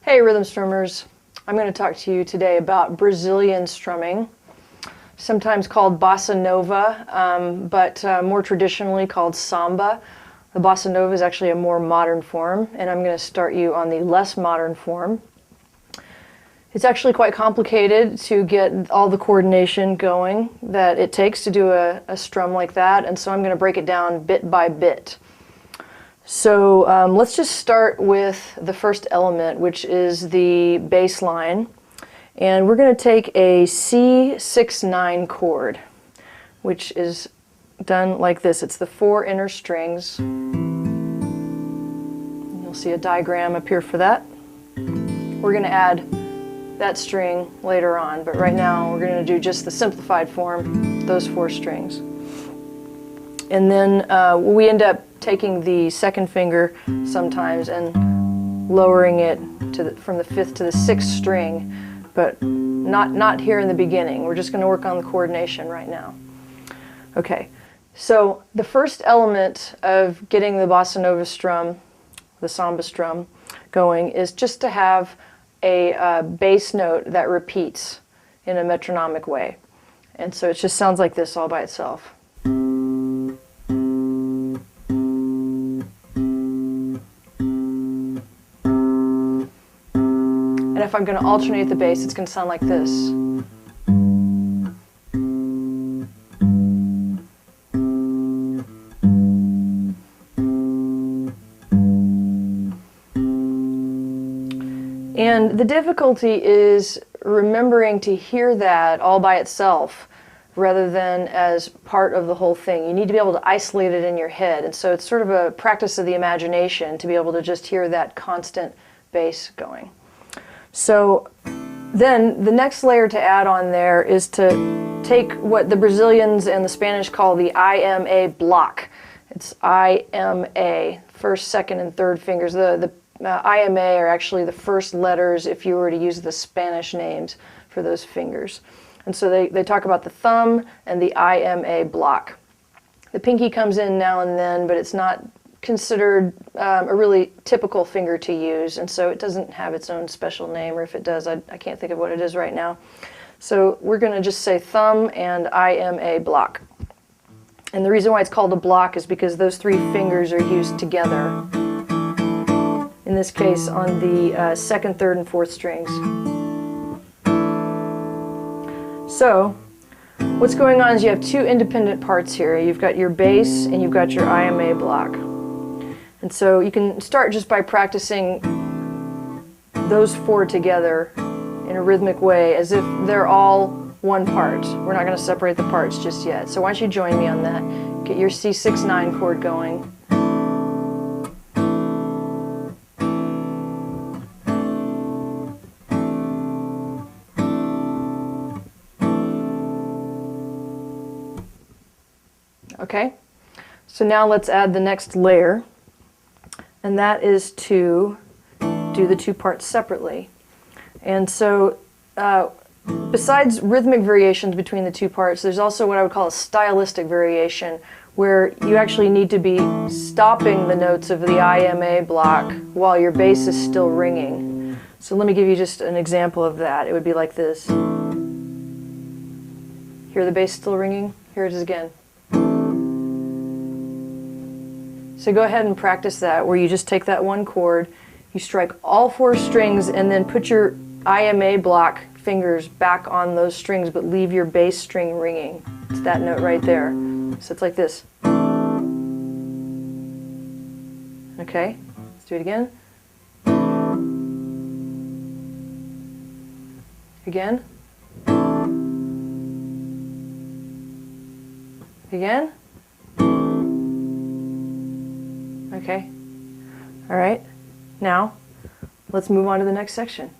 Hey rhythm strummers, I'm going to talk to you today about Brazilian strumming, sometimes called bossa nova, but more traditionally called samba. The bossa nova is actually a more modern form, and I'm going to start you on the less modern form. It's actually quite complicated to get all the coordination going that it takes to do a strum like that, and so I'm going to break it down bit by bit. So let's just start with the first element, which is the bass line. And we're going to take a C6-9 chord, which is done like this. It's the 4 inner strings. You'll see a diagram up here for that. We're going to add that string later on, but right now we're going to do just the simplified form, those 4 strings. And then we end up taking the second finger sometimes and lowering it to from the 5th to the 6th string, but not here in the beginning. We're just going to work on the coordination right now. Okay, so the first element of getting the bossa nova strum, the samba strum, going is just to have a bass note that repeats in a metronomic way. And so it just sounds like this all by itself. And if I'm going to alternate the bass, it's going to sound like this. And the difficulty is remembering to hear that all by itself rather than as part of the whole thing. You need to be able to isolate it in your head. And so it's sort of a practice of the imagination to be able to just hear that constant bass going. So then the next layer to add on there is to take what the Brazilians and the Spanish call the IMA block. It's IMA, first, second, and third fingers. The IMA are actually the first letters if you were to use the Spanish names for those fingers. And so they talk about the thumb and the IMA block. The pinky comes in now and then, but it's not considered a really typical finger to use, and so it doesn't have its own special name, or if it does, I can't think of what it is right now. So we're going to just say thumb and IMA block. And the reason why it's called a block is because those 3 fingers are used together, in this case on the 2nd, 3rd, and 4th strings. So what's going on is you have 2 independent parts here. You've got your bass and you've got your IMA block. And so you can start just by practicing those 4 together in a rhythmic way as if they're all one part. We're not going to separate the parts just yet. So why don't you join me on that. Get your C6-9 chord going. Okay, so now let's add the next layer, and that is to do the 2 parts separately. And so besides rhythmic variations between the 2 parts, there's also what I would call a stylistic variation, where you actually need to be stopping the notes of the IMA block while your bass is still ringing. So let me give you just an example of that. It would be like this. Hear the bass still ringing? Here it is again. So go ahead and practice that, where you just take that 1 chord, you strike all 4 strings, and then put your IMA block fingers back on those strings, but leave your bass string ringing. It's that note right there. So it's like this. Okay, let's do it again. Again. Again. Okay, all right, now let's move on to the next section.